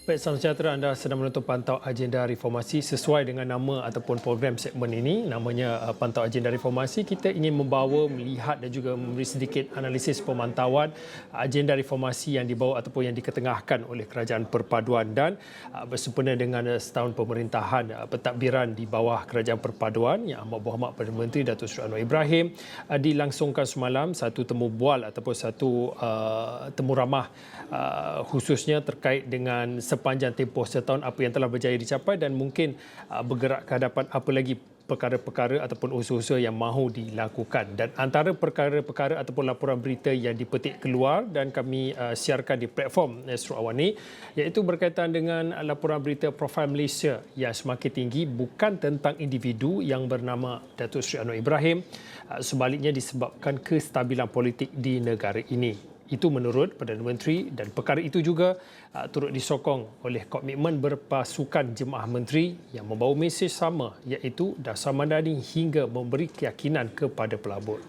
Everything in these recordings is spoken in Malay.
Baik, salam sejahtera, anda sedang menonton Pantau Agenda Reformasi sesuai dengan nama ataupun program segmen ini. Namanya Pantau Agenda Reformasi. Kita ingin membawa, melihat dan juga memberi sedikit analisis pemantauan agenda reformasi yang dibawa ataupun yang diketengahkan oleh Kerajaan Perpaduan dan bersempena dengan setahun pemerintahan pentadbiran di bawah Kerajaan Perpaduan yang amat berhormat Perdana Menteri Datuk Seri Anwar Ibrahim dilangsungkan semalam satu temu bual ataupun satu temu ramah khususnya terkait dengan sepanjang tempoh setahun apa yang telah berjaya dicapai dan mungkin bergerak ke hadapan apa lagi perkara-perkara ataupun usaha-usaha yang mahu dilakukan. Dan antara perkara-perkara ataupun laporan berita yang dipetik keluar dan kami siarkan di platform Astro Awani iaitu berkaitan dengan laporan berita profil Malaysia yang semakin tinggi bukan tentang individu yang bernama Datuk Seri Anwar Ibrahim, sebaliknya disebabkan kestabilan politik di negara ini. Itu menurut Perdana Menteri dan perkara itu juga turut disokong oleh komitmen berpasukan jemaah menteri yang membawa mesej sama iaitu dasar madani hingga memberi keyakinan kepada pelabur.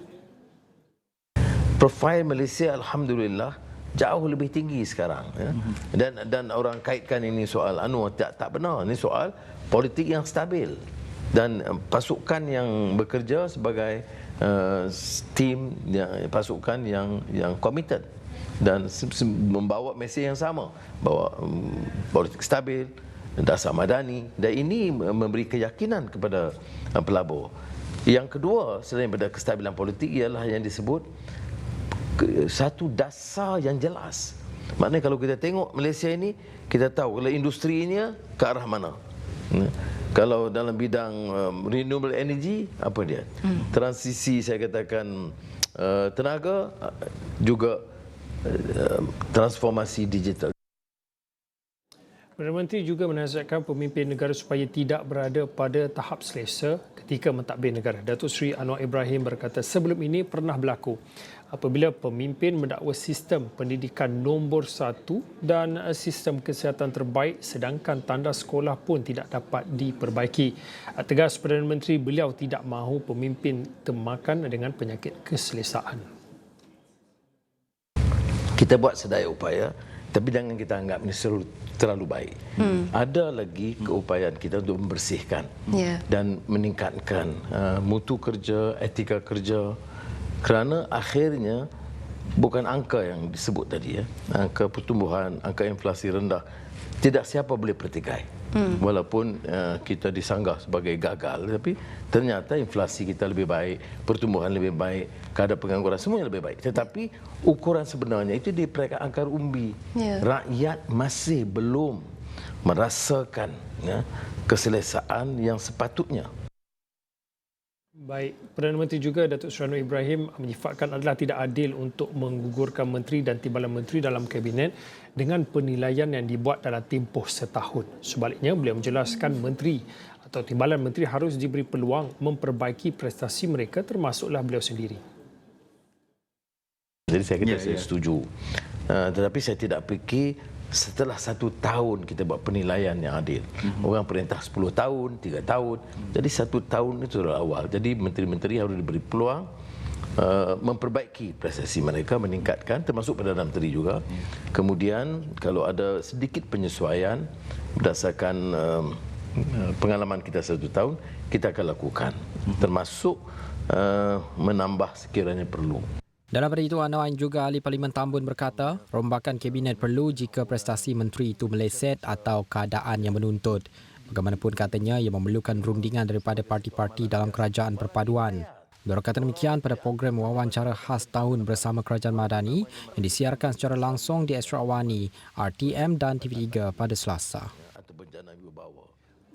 Profil Malaysia alhamdulillah jauh lebih tinggi sekarang ya. Dan orang kaitkan ini soal Anwar tak benar, ini soal politik yang stabil dan pasukan yang bekerja sebagai tim pasukan yang committed dan membawa mesej yang sama bahawa politik stabil, dasar madani dan ini memberi keyakinan kepada pelabur. Yang kedua selain daripada kestabilan politik ialah yang disebut satu dasar yang jelas. Maknanya kalau kita tengok Malaysia ini, kita tahu kalau industrinya ke arah mana. Kalau dalam bidang renewable energy, apa dia? Transisi saya katakan tenaga, juga transformasi digital. Perdana Menteri juga menasihatkan pemimpin negara supaya tidak berada pada tahap selesa ketika mentadbir negara. Datuk Seri Anwar Ibrahim berkata sebelum ini pernah berlaku apabila pemimpin mendakwa sistem pendidikan nombor 1 dan sistem kesihatan terbaik sedangkan tanda sekolah pun tidak dapat diperbaiki. Tegas Perdana Menteri, beliau tidak mahu pemimpin termakan dengan penyakit keselesaan. Kita buat sedaya upaya tapi jangan kita anggap ini terlalu baik. Ada lagi keupayaan kita untuk membersihkan dan meningkatkan mutu kerja, etika kerja. Kerana akhirnya bukan angka yang disebut tadi ya, angka pertumbuhan, angka inflasi rendah, tidak siapa boleh pertikai. Walaupun kita disanggah sebagai gagal, tapi ternyata inflasi kita lebih baik, pertumbuhan lebih baik, kadar pengangguran semuanya lebih baik. Tetapi ukuran sebenarnya itu di peringkat akar umbi. Rakyat masih belum merasakan keselesaan yang sepatutnya. Baik, Perdana Menteri juga Datuk Seri Anwar Ibrahim menyifatkan adalah tidak adil untuk menggugurkan menteri dan timbalan menteri dalam kabinet dengan penilaian yang dibuat dalam tempoh setahun. Sebaliknya, beliau menjelaskan menteri atau timbalan menteri harus diberi peluang memperbaiki prestasi mereka termasuklah beliau sendiri. Jadi saya kata saya setuju. Tetapi saya tidak fikir setelah 1 tahun kita buat penilaian yang adil. Orang perintah 10 tahun, 3 tahun. Jadi 1 tahun itu adalah awal. Jadi menteri-menteri harus diberi peluang memperbaiki prestasi mereka, meningkatkan, termasuk Perdana Menteri juga. Kemudian kalau ada sedikit penyesuaian berdasarkan pengalaman kita 1 tahun, kita akan lakukan. Termasuk menambah sekiranya perlu. Dalam pada itu, Anwar juga ahli Parlimen Tambun berkata, rombakan kabinet perlu jika prestasi menteri itu meleset atau keadaan yang menuntut. Bagaimanapun katanya, ia memerlukan rundingan daripada parti-parti dalam Kerajaan Perpaduan. Berkata demikian pada program wawancara khas tahun bersama Kerajaan Madani yang disiarkan secara langsung di Astro Awani, RTM dan TV3 pada Selasa.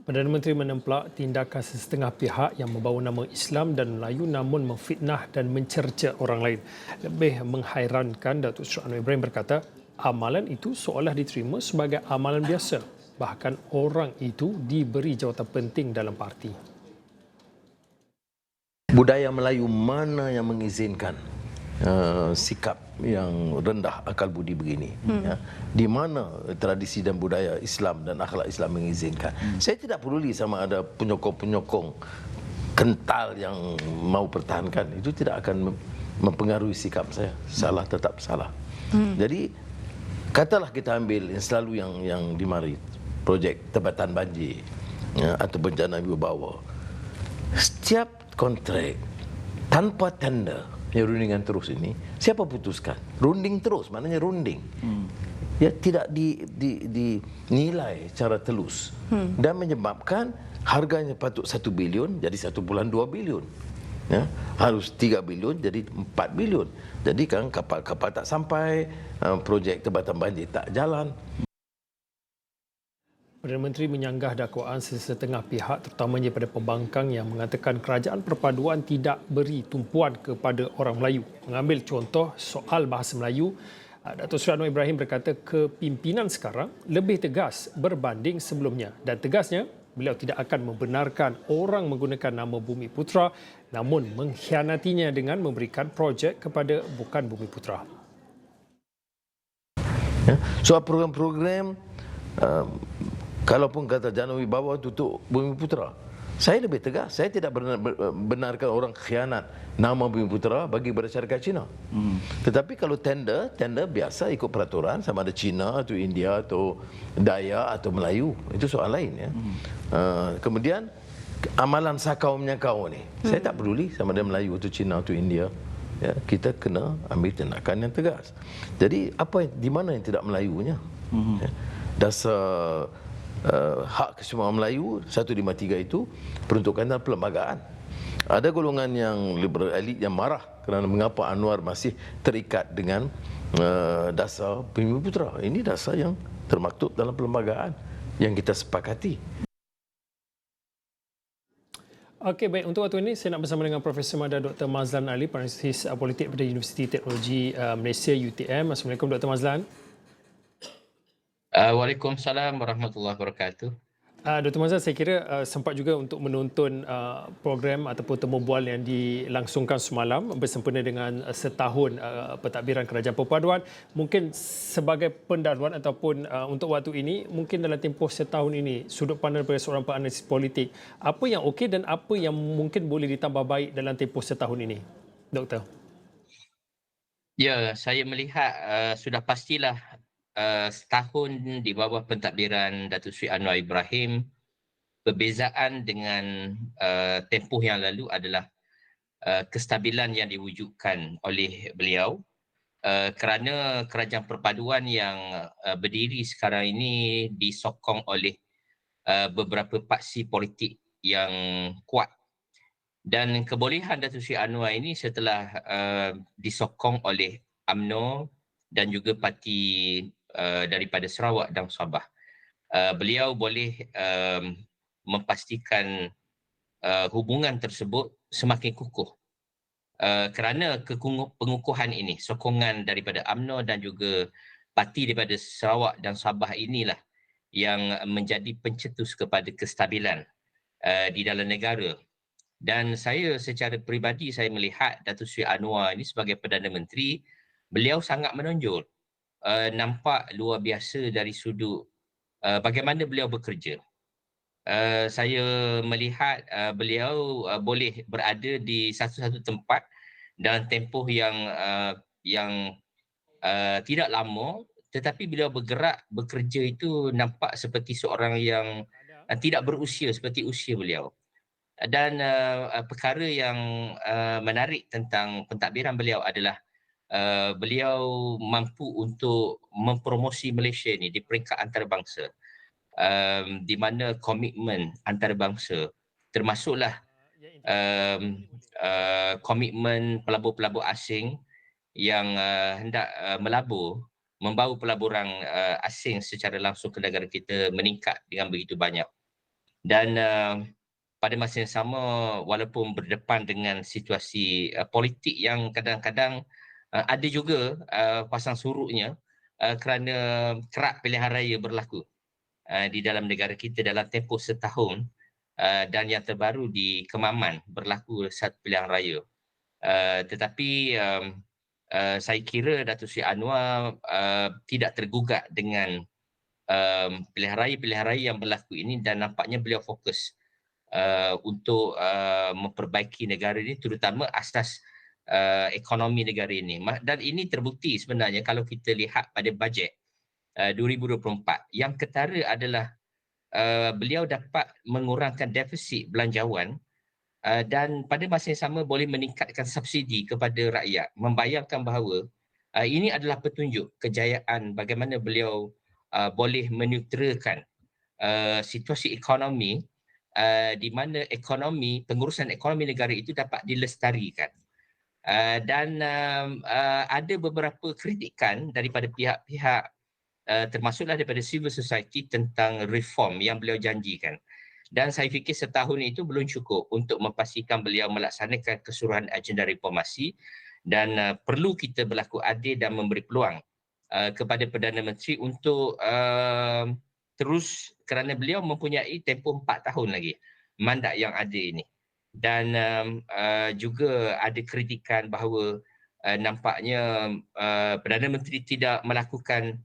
Perdana Menteri menemplak tindakan sesetengah pihak yang membawa nama Islam dan Melayu namun memfitnah dan mencerca orang lain. Lebih menghairankan, Datuk Seri Anwar Ibrahim berkata, amalan itu seolah diterima sebagai amalan biasa. Bahkan orang itu diberi jawatan penting dalam parti. Budaya Melayu mana yang mengizinkan sikap yang rendah akal budi begini? Di mana tradisi dan budaya Islam dan akhlak Islam mengizinkan? Saya tidak peduli sama ada penyokong-penyokong kental yang mau pertahankan, itu tidak akan mempengaruhi sikap saya. Salah tetap salah. Jadi katalah kita ambil yang selalu yang dimari projek tempatan banjir atau bencana wibawa. Setiap kontrak tanpa tender yang rundingan terus ini, siapa putuskan? Runding terus, maknanya runding. Ya tidak dinilai secara telus dan menyebabkan harganya patut 1 bilion jadi 1.2 bilion. Ya, harus 3 bilion jadi 4 bilion. Jadi kan kapal-kapal tak sampai, projek tempatan banjir tak jalan. Perdana Menteri menyanggah dakwaan sesetengah pihak terutamanya pada pembangkang yang mengatakan kerajaan perpaduan tidak beri tumpuan kepada orang Melayu. Mengambil contoh soal bahasa Melayu, Datuk Seri Anwar Ibrahim berkata kepimpinan sekarang lebih tegas berbanding sebelumnya dan tegasnya beliau tidak akan membenarkan orang menggunakan nama Bumi Putra namun mengkhianatinya dengan memberikan projek kepada bukan Bumi Putra. Ya, soal program-program, kalaupun kata Jana Wibawa tutup Bumi Putra, saya lebih tegas. Saya tidak benarkan orang khianat nama Bumi Putra bagi masyarakat Cina. Tetapi kalau tender biasa ikut peraturan, sama ada Cina atau India atau Dayak atau Melayu, itu soal lain ya. Kemudian amalan sakau menyakau ni, saya tak peduli sama ada Melayu atau Cina atau India. Ya, kita kena ambil tindakan yang tegas. Jadi apa di mana yang tidak Melayunya? Ya, dasar hak kesemuan Melayu 153 itu peruntukan dalam perlembagaan. Ada golongan yang liberal elit yang marah kerana mengapa Anwar masih terikat dengan dasar Bumi Putra. Ini dasar yang termaktub dalam perlembagaan yang kita sepakati. Okey, baik. Untuk waktu ini, saya nak bersama dengan Profesor Madar Dr. Mazlan Ali, Penganalisis Politik pada Universiti Teknologi Malaysia UTM. Assalamualaikum Dr. Mazlan. Waalaikumsalam warahmatullahi wabarakatuh. Dr. Mazlan, saya kira sempat juga untuk menonton program ataupun temu bual yang dilangsungkan semalam bersempena dengan setahun pentadbiran Kerajaan Perpaduan. Mungkin sebagai pendahuluan ataupun untuk waktu ini, mungkin dalam tempoh setahun ini, sudut pandang daripada seorang penganalisis politik, apa yang okey dan apa yang mungkin boleh ditambah baik dalam tempoh setahun ini, Doktor? Ya, saya melihat sudah pastilah setahun di bawah pentadbiran Datuk Seri Anwar Ibrahim, perbezaan dengan tempoh yang lalu adalah kestabilan yang diwujudkan oleh beliau kerana kerajaan perpaduan yang berdiri sekarang ini disokong oleh beberapa paksi politik yang kuat. Dan kebolehan Datuk Seri Anwar ini setelah disokong oleh UMNO dan juga parti daripada Sarawak dan Sabah. Beliau boleh memastikan hubungan tersebut semakin kukuh. Kerana pengukuhan ini, sokongan daripada UMNO dan juga parti daripada Sarawak dan Sabah inilah yang menjadi pencetus kepada kestabilan di dalam negara. Dan saya secara peribadi saya melihat Datuk Seri Anwar ini sebagai Perdana Menteri, beliau sangat menonjol. Nampak luar biasa dari sudut bagaimana beliau bekerja. Saya melihat beliau boleh berada di satu-satu tempat dalam tempoh yang tidak lama, tetapi beliau bergerak bekerja itu nampak seperti seorang yang tidak berusia seperti usia beliau. Dan perkara yang menarik tentang pentadbiran beliau adalah beliau mampu untuk mempromosi Malaysia ni di peringkat antarabangsa, di mana komitmen antarabangsa termasuklah komitmen pelabur-pelabur asing yang hendak membawa pelaburan asing secara langsung ke negara kita meningkat dengan begitu banyak. Dan pada masa yang sama, walaupun berdepan dengan situasi politik yang kadang-kadang ada juga pasang surutnya kerana kerak pilihan raya berlaku di dalam negara kita dalam tempoh setahun, dan yang terbaru di Kemaman berlaku satu pilihan raya. Tetapi saya kira Datuk Seri Anwar tidak tergugat dengan pilihan raya yang berlaku ini, dan nampaknya beliau fokus untuk memperbaiki negara ini, terutama asas ekonomi negara ini. Dan ini terbukti sebenarnya kalau kita lihat pada bajet 2024. Yang ketara adalah beliau dapat mengurangkan defisit belanjawan dan pada masa yang sama boleh meningkatkan subsidi kepada rakyat, membayangkan bahawa ini adalah petunjuk kejayaan bagaimana beliau boleh meneutralkan situasi ekonomi di mana pengurusan ekonomi negara itu dapat dilestarikan. Dan ada beberapa kritikan daripada pihak-pihak termasuklah daripada civil society tentang reform yang beliau janjikan. Dan saya fikir setahun itu belum cukup untuk memastikan beliau melaksanakan keseluruhan agenda reformasi dan perlu kita berlaku adil dan memberi peluang kepada Perdana Menteri untuk terus kerana beliau mempunyai tempoh 4 tahun lagi mandat yang ada ini. Dan juga ada kritikan bahawa nampaknya Perdana Menteri tidak melakukan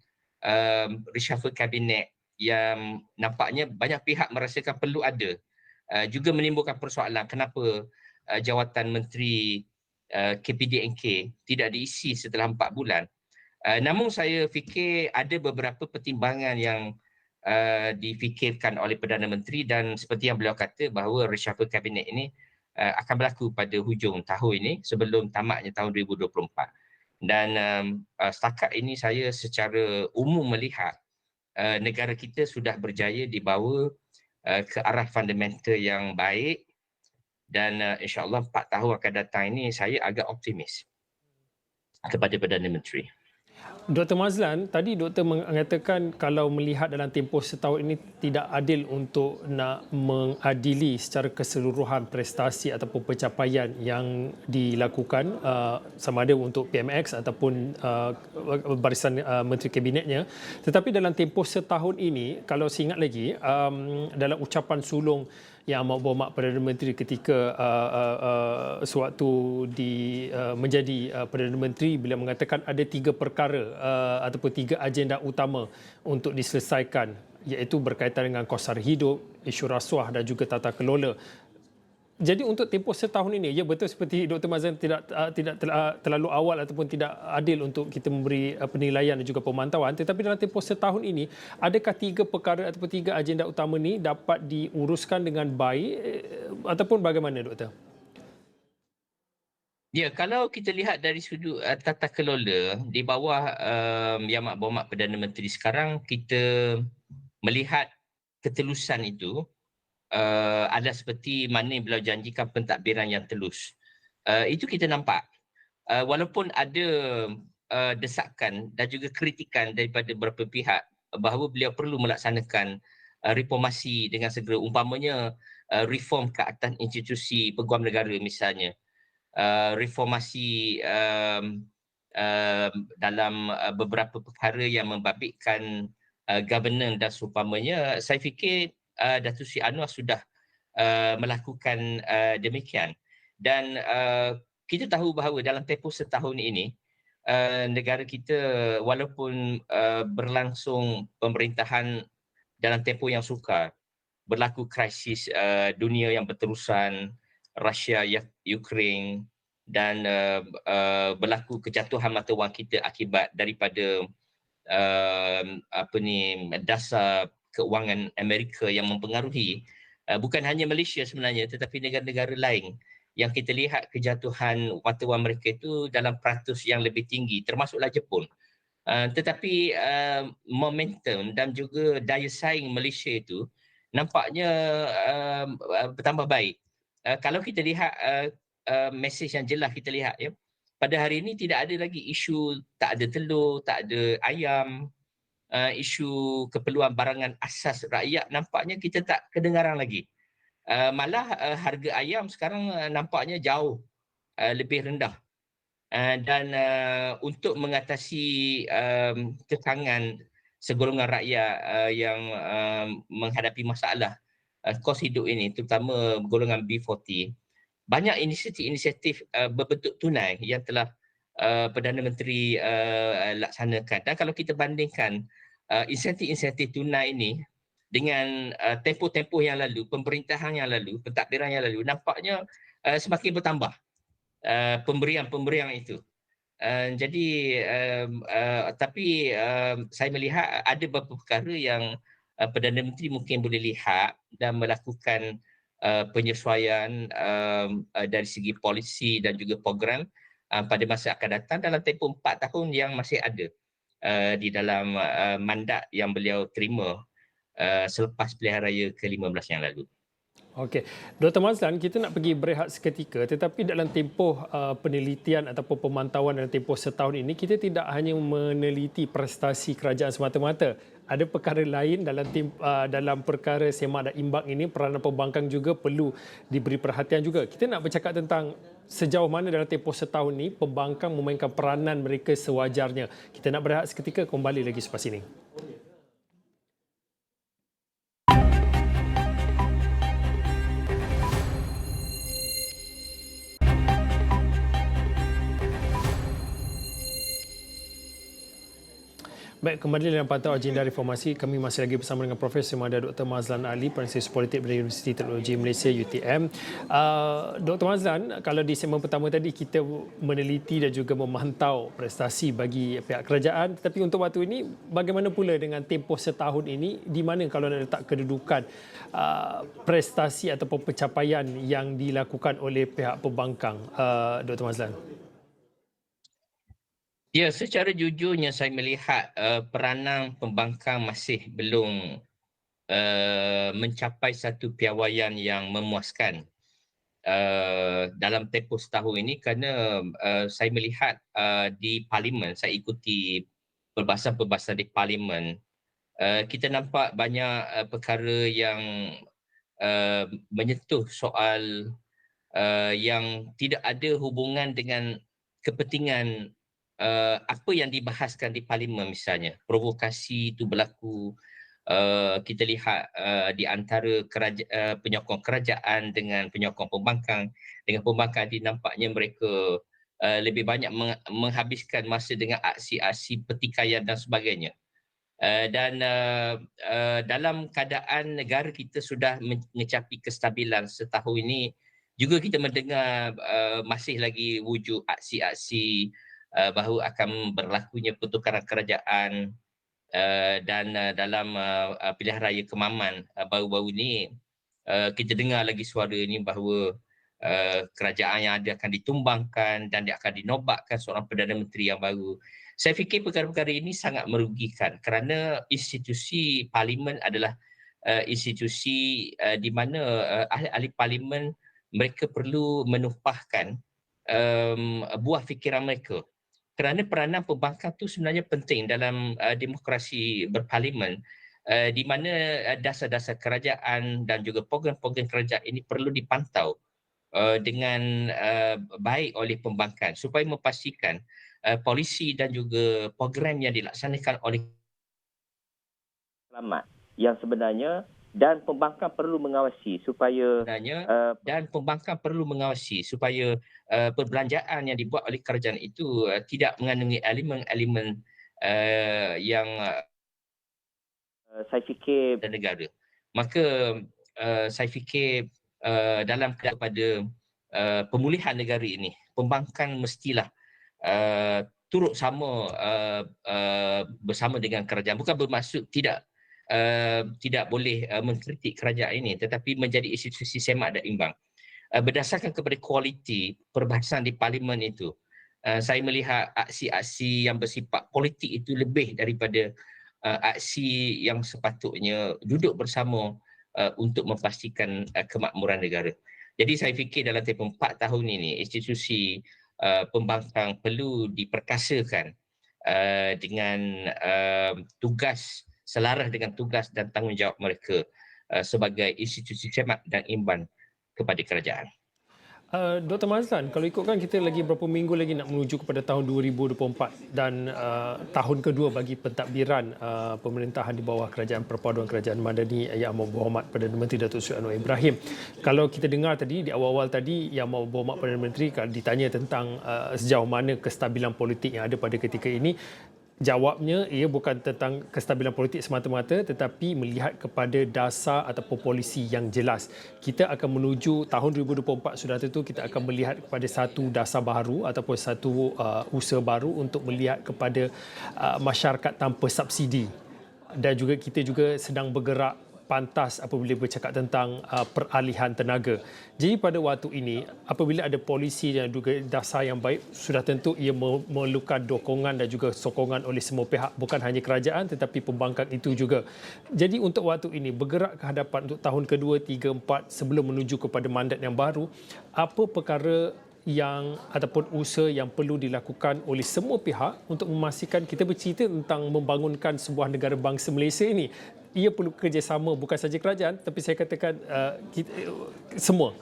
reshuffle kabinet yang nampaknya banyak pihak merasakan perlu ada, juga menimbulkan persoalan kenapa jawatan Menteri KPDNK tidak diisi setelah 4 bulan. Namun saya fikir ada beberapa pertimbangan yang difikirkan oleh Perdana Menteri dan seperti yang beliau kata bahawa reshuffle kabinet ini akan berlaku pada hujung tahun ini sebelum tamatnya tahun 2024. Dan setakat ini saya secara umum melihat negara kita sudah berjaya dibawa ke arah fundamental yang baik dan insya-Allah 4 tahun akan datang ini saya agak optimis kepada Perdana Menteri. Dr. Mazlan, tadi doktor mengatakan kalau melihat dalam tempoh setahun ini tidak adil untuk nak mengadili secara keseluruhan prestasi ataupun pencapaian yang dilakukan sama ada untuk PMX ataupun barisan Menteri Kabinetnya. Tetapi dalam tempoh setahun ini, kalau saya ingat lagi, dalam ucapan sulung Yang Amat Berhormat Perdana Menteri ketika sewaktu menjadi Perdana Menteri, beliau mengatakan ada 3 perkara ataupun 3 agenda utama untuk diselesaikan, iaitu berkaitan dengan kos sara hidup, isu rasuah dan juga tata kelola. Jadi untuk tempoh setahun ini, ya betul seperti Dr. Mazlan tidak terlalu awal ataupun tidak adil untuk kita memberi penilaian dan juga pemantauan, tetapi dalam tempoh setahun ini, adakah 3 perkara ataupun 3 agenda utama ini dapat diuruskan dengan baik ataupun bagaimana, Doktor? Ya, kalau kita lihat dari sudut tata kelola di bawah Yang Amat Berhormat Perdana Menteri sekarang, kita melihat ketelusan itu adalah seperti mana beliau janjikan pentadbiran yang telus. Itu kita nampak. Walaupun ada desakan dan juga kritikan daripada beberapa pihak bahawa beliau perlu melaksanakan reformasi dengan segera, umpamanya reform ke atas institusi peguam negara misalnya, reformasi dalam beberapa perkara yang membabitkan governance dan seumpamanya. Saya fikir Datuk Seri Anwar sudah melakukan demikian. Dan kita tahu bahawa dalam tempoh setahun ini, negara kita walaupun berlangsung pemerintahan dalam tempoh yang sukar, berlaku krisis dunia yang berterusan, Rusia, Ukraine, dan berlaku kejatuhan mata wang kita akibat daripada dasar keuangan Amerika yang mempengaruhi bukan hanya Malaysia sebenarnya tetapi negara-negara lain yang kita lihat kejatuhan mata wang mereka itu dalam peratus yang lebih tinggi, termasuklah Jepun. Tetapi momentum dan juga daya saing Malaysia itu nampaknya bertambah baik. Kalau kita lihat mesej yang jelas kita lihat ya, pada hari ini tidak ada lagi isu tak ada telur, tak ada ayam, isu keperluan barangan asas rakyat nampaknya kita tak kedengaran lagi. Malah harga ayam sekarang nampaknya jauh lebih rendah. Dan untuk mengatasi kekangan segolongan rakyat yang menghadapi masalah kos hidup ini, terutama golongan B40, banyak inisiatif berbentuk tunai yang telah Perdana Menteri laksanakan. Dan kalau kita bandingkan insentif-insentif tunai ini dengan tempoh-tempoh yang lalu, pemerintahan yang lalu, pentadbiran yang lalu, nampaknya semakin bertambah pemberian-pemberian itu. Jadi tapi saya melihat ada beberapa perkara yang Perdana Menteri mungkin boleh lihat dan melakukan penyesuaian dari segi polisi dan juga program pada masa akan datang dalam tempoh 4 tahun yang masih ada di dalam mandat yang beliau terima selepas pilihan raya ke-15 yang lalu. Okey, Dr. Mazlan, kita nak pergi berehat seketika, tetapi dalam tempoh penelitian ataupun pemantauan dalam tempoh setahun ini, kita tidak hanya meneliti prestasi kerajaan semata-mata. Ada perkara lain dalam perkara semak dan imbang ini, peranan pembangkang juga perlu diberi perhatian juga. Kita nak bercakap tentang sejauh mana dalam tempoh setahun ini pembangkang memainkan peranan mereka sewajarnya. Kita nak berehat seketika, kembali lagi selepas ini. Baik, kembali dalam pantau agenda reformasi. Kami masih lagi bersama dengan Profesor Mada Dr. Mazlan Ali, Penasihat Politik dari Universiti Teknologi Malaysia UTM. Dr. Mazlan, kalau di segmen pertama tadi kita meneliti dan juga memantau prestasi bagi pihak kerajaan, tetapi untuk waktu ini bagaimana pula dengan tempoh setahun ini, di mana kalau nak letak kedudukan prestasi ataupun pencapaian yang dilakukan oleh pihak pembangkang, Dr. Mazlan? Ya, secara jujurnya saya melihat peranan pembangkang masih belum mencapai satu piawaian yang memuaskan dalam tempoh setahun ini, kerana saya melihat di parlimen, saya ikuti perbahasan-perbahasan di parlimen, kita nampak banyak perkara yang menyentuh soal yang tidak ada hubungan dengan kepentingan apa yang dibahaskan di parlimen. Misalnya provokasi itu berlaku, kita lihat di antara penyokong kerajaan dengan penyokong pembangkang. Dengan pembangkang nampaknya mereka lebih banyak menghabiskan masa dengan aksi-aksi pertikaian dan sebagainya. Dan dalam keadaan negara kita sudah mencapai kestabilan setahun ini, juga kita mendengar masih lagi wujud aksi-aksi bahawa akan berlakunya pertukaran kerajaan, dan dalam pilihan raya Kemaman baru-baru ini kita dengar lagi suara ini bahawa kerajaan yang ada akan ditumbangkan dan dia akan dinobatkan seorang Perdana Menteri yang baru. Saya fikir perkara-perkara ini sangat merugikan kerana institusi parlimen adalah institusi di mana ahli-ahli parlimen mereka perlu menumpahkan buah fikiran mereka. Kerana peranan pembangkang itu sebenarnya penting dalam demokrasi berparlimen, di mana dasar-dasar kerajaan dan juga program-program kerajaan ini perlu dipantau dengan baik oleh pembangkang supaya memastikan polisi dan juga program yang dilaksanakan oleh selamat yang sebenarnya, dan pembangkang perlu mengawasi supaya perbelanjaan yang dibuat oleh kerajaan itu tidak mengandungi elemen-elemen yang saya fikir negara. Maka saya fikir dalam kepada pemulihan negara ini, pembangkang mestilah turut sama bersama dengan kerajaan. Bukan bermaksud tidak boleh mengkritik kerajaan ini, tetapi menjadi institusi semak dan imbang. Berdasarkan kepada kualiti perbahasan di parlimen itu, saya melihat aksi-aksi yang bersifat politik itu lebih daripada aksi yang sepatutnya duduk bersama untuk memastikan kemakmuran negara. Jadi saya fikir dalam tempoh 4 tahun ini, institusi pembangkang perlu diperkasakan dengan tugas selaras dengan tugas dan tanggungjawab mereka sebagai institusi semak dan imbang kepada kerajaan. Dr. Mazlan, kalau ikutkan kita lagi berapa minggu lagi nak menuju kepada tahun 2024 dan tahun kedua bagi pentadbiran pemerintahan di bawah Kerajaan Perpaduan Kerajaan Madani Yang Amat Berhormat Perdana Menteri Datuk Seri Anwar Ibrahim. Kalau kita dengar tadi di awal-awal tadi Yang Amat Berhormat Perdana Menteri kalau ditanya tentang sejauh mana kestabilan politik yang ada pada ketika ini, jawabnya ia bukan tentang kestabilan politik semata-mata tetapi melihat kepada dasar ataupun polisi yang jelas. Kita akan menuju tahun 2024 sudah tentu kita akan melihat kepada satu dasar baru ataupun satu usaha baru untuk melihat kepada masyarakat tanpa subsidi. Dan juga kita juga sedang bergerak pantas apabila bercakap tentang peralihan tenaga. Jadi pada waktu ini, apabila ada polisi dan juga dasar yang baik, sudah tentu ia memerlukan dukungan dan juga sokongan oleh semua pihak, bukan hanya kerajaan tetapi pembangkang itu juga. Jadi untuk waktu ini, bergerak ke hadapan untuk tahun kedua, tiga, empat sebelum menuju kepada mandat yang baru, apa perkara yang ataupun usaha yang perlu dilakukan oleh semua pihak untuk memastikan kita bercerita tentang membangunkan sebuah negara bangsa Malaysia ini. Ia perlu kerjasama bukan saja kerajaan tapi saya katakan semua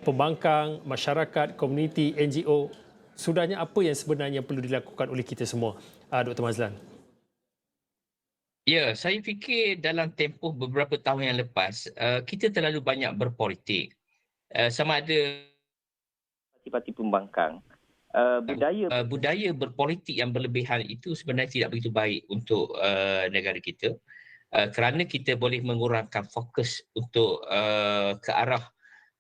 pembangkang, masyarakat, komuniti, NGO. Sudahnya apa yang sebenarnya perlu dilakukan oleh kita semua? Dr. Mazlan. Ya, saya fikir dalam tempoh beberapa tahun yang lepas, kita terlalu banyak berpolitik. Sama ada parti-parti pembangkang. budaya berpolitik yang berlebihan itu sebenarnya tidak begitu baik untuk negara kita. Kerana kita boleh mengurangkan fokus untuk ke arah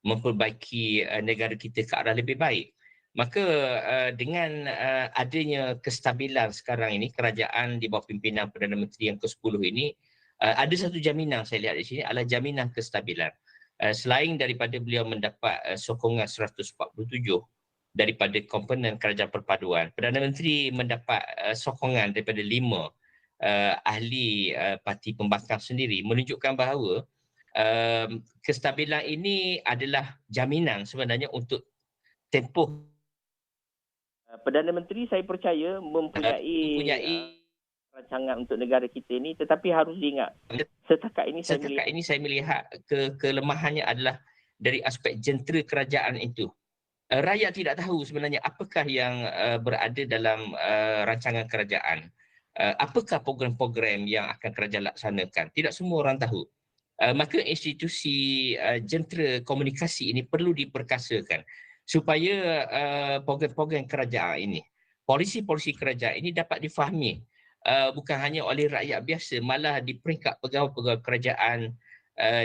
memperbaiki negara kita ke arah lebih baik. Maka dengan adanya kestabilan sekarang ini, kerajaan di bawah pimpinan Perdana Menteri yang ke-10 ini, ada satu jaminan saya lihat di sini adalah jaminan kestabilan. Selain daripada beliau mendapat sokongan 147 daripada komponen kerajaan perpaduan, Perdana Menteri mendapat sokongan daripada 5 ahli parti pembangkang sendiri, menunjukkan bahawa kestabilan ini adalah jaminan sebenarnya untuk tempoh. Perdana Menteri saya percaya mempunyai rancangan untuk negara kita ini, tetapi harus diingat setakat ini saya melihat kelemahannya adalah dari aspek jentera kerajaan itu. Rakyat tidak tahu sebenarnya apakah yang berada dalam rancangan kerajaan. Apakah program-program yang akan kerajaan laksanakan. Tidak semua orang tahu. Maka institusi jentera komunikasi ini perlu diperkasakan supaya program-program kerajaan ini, polisi-polisi kerajaan ini dapat difahami bukan hanya oleh rakyat biasa, malah di peringkat pegawai-pegawai kerajaan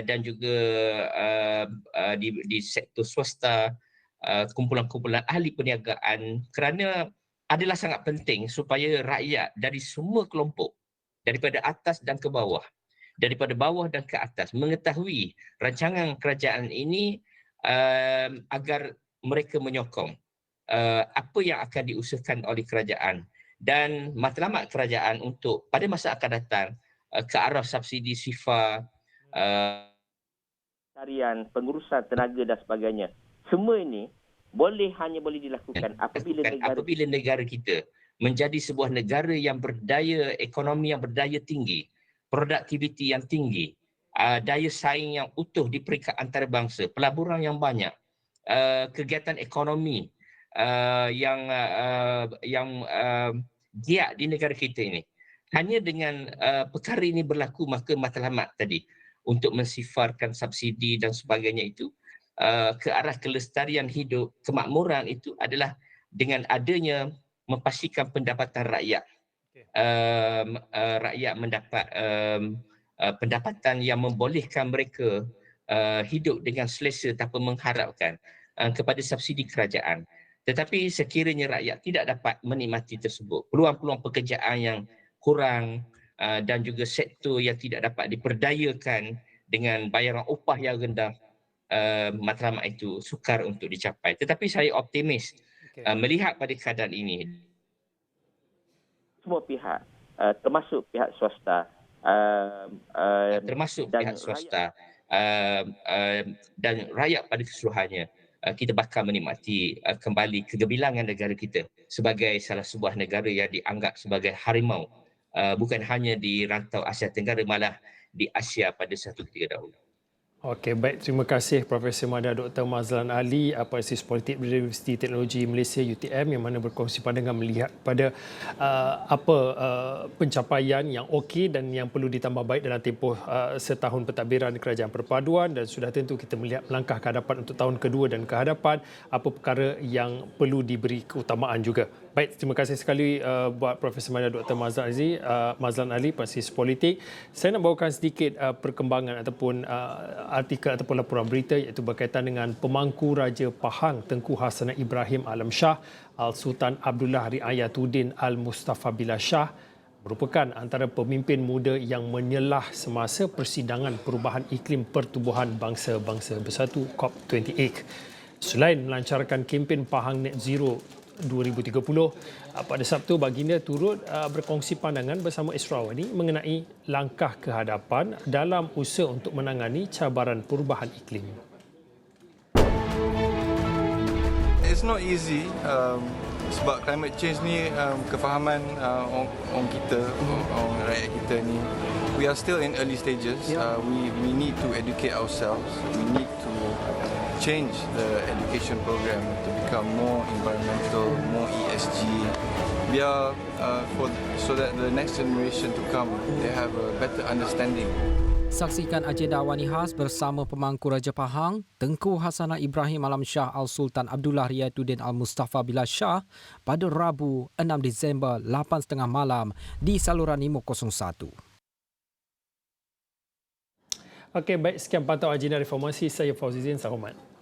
dan juga di sektor swasta, kumpulan-kumpulan ahli perniagaan, kerana adalah sangat penting supaya rakyat dari semua kelompok, daripada atas dan ke bawah, daripada bawah dan ke atas, mengetahui rancangan kerajaan ini agar mereka menyokong apa yang akan diusahakan oleh kerajaan dan matlamat kerajaan untuk pada masa akan datang ke arah subsidi SIFA, tarian, pengurusan tenaga dan sebagainya. Semua ini hanya boleh dilakukan apabila negara kita menjadi sebuah negara yang berdaya ekonomi yang berdaya tinggi, produktiviti yang tinggi, daya saing yang utuh di peringkat antarabangsa, pelaburan yang banyak, kegiatan ekonomi yang giat di negara kita ini. Hanya dengan perkara ini berlaku, maka matlamat tadi untuk mensifarkan subsidi dan sebagainya itu ke arah kelestarian hidup, kemakmuran itu adalah dengan adanya memastikan pendapatan rakyat. Rakyat mendapat pendapatan yang membolehkan mereka hidup dengan selesa tanpa mengharapkan kepada subsidi kerajaan. Tetapi sekiranya rakyat tidak dapat menikmati tersebut, peluang-peluang pekerjaan yang kurang dan juga sektor yang tidak dapat diperdayakan dengan bayaran upah yang rendah, matlamat itu sukar untuk dicapai. Tetapi saya optimis melihat pada keadaan ini. Semua pihak, termasuk pihak swasta, dan rakyat pada keseluruhannya, kita bakal menikmati kembali kegebilangan negara kita sebagai salah sebuah negara yang dianggap sebagai harimau, bukan hanya di rantau Asia Tenggara, malah di Asia pada satu ketika dahulu. Okey, baik. Terima kasih Profesor Madya Dr. Mazlan Ali, Analisis Politik Universiti Teknologi Malaysia UTM, yang mana berkongsi pandangan melihat pada pencapaian yang okey dan yang perlu ditambah baik dalam tempoh setahun pentadbiran Kerajaan Perpaduan, dan sudah tentu kita melihat melangkah ke hadapan untuk tahun kedua dan ke hadapan apa perkara yang perlu diberi keutamaan juga. Baik, terima kasih sekali buat Profesor Madya Dr. Mazlan Ali, Analisis Politik. Saya nak bawakan sedikit perkembangan ataupun artikel ataupun laporan berita iaitu berkaitan dengan pemangku Raja Pahang Tengku Hasanah Ibrahim Alam Shah Al-Sultan Abdullah Riayatuddin Al-Mustafa Billah Shah merupakan antara pemimpin muda yang menyelah semasa persidangan perubahan iklim pertubuhan bangsa-bangsa bersatu COP28. Selain melancarkan kempen Pahang Net Zero 2030, pada Sabtu baginda turut berkongsi pandangan bersama Israwani mengenai langkah ke hadapan dalam usaha untuk menangani cabaran perubahan iklim. It's not easy sebab climate change ni kefahaman orang kita, orang rakyat kita ni, we are still in early stages. We need to educate ourselves. We need to change the education program to become more environmental, more ESG, biar so that the next generation to come they have a better understanding. Saksikan agenda Awani Khas bersama pemangku Raja Pahang Tengku Hasanah Ibrahim Alam Shah Al-Sultan Abdullah Riayatuddin Al-Mustafa Billah Shah pada Rabu 6 Disember 8.30 malam di saluran Imo 01. Okey, baik, sekian pantau agenda reformasi. Saya Fauzizin Sahumat.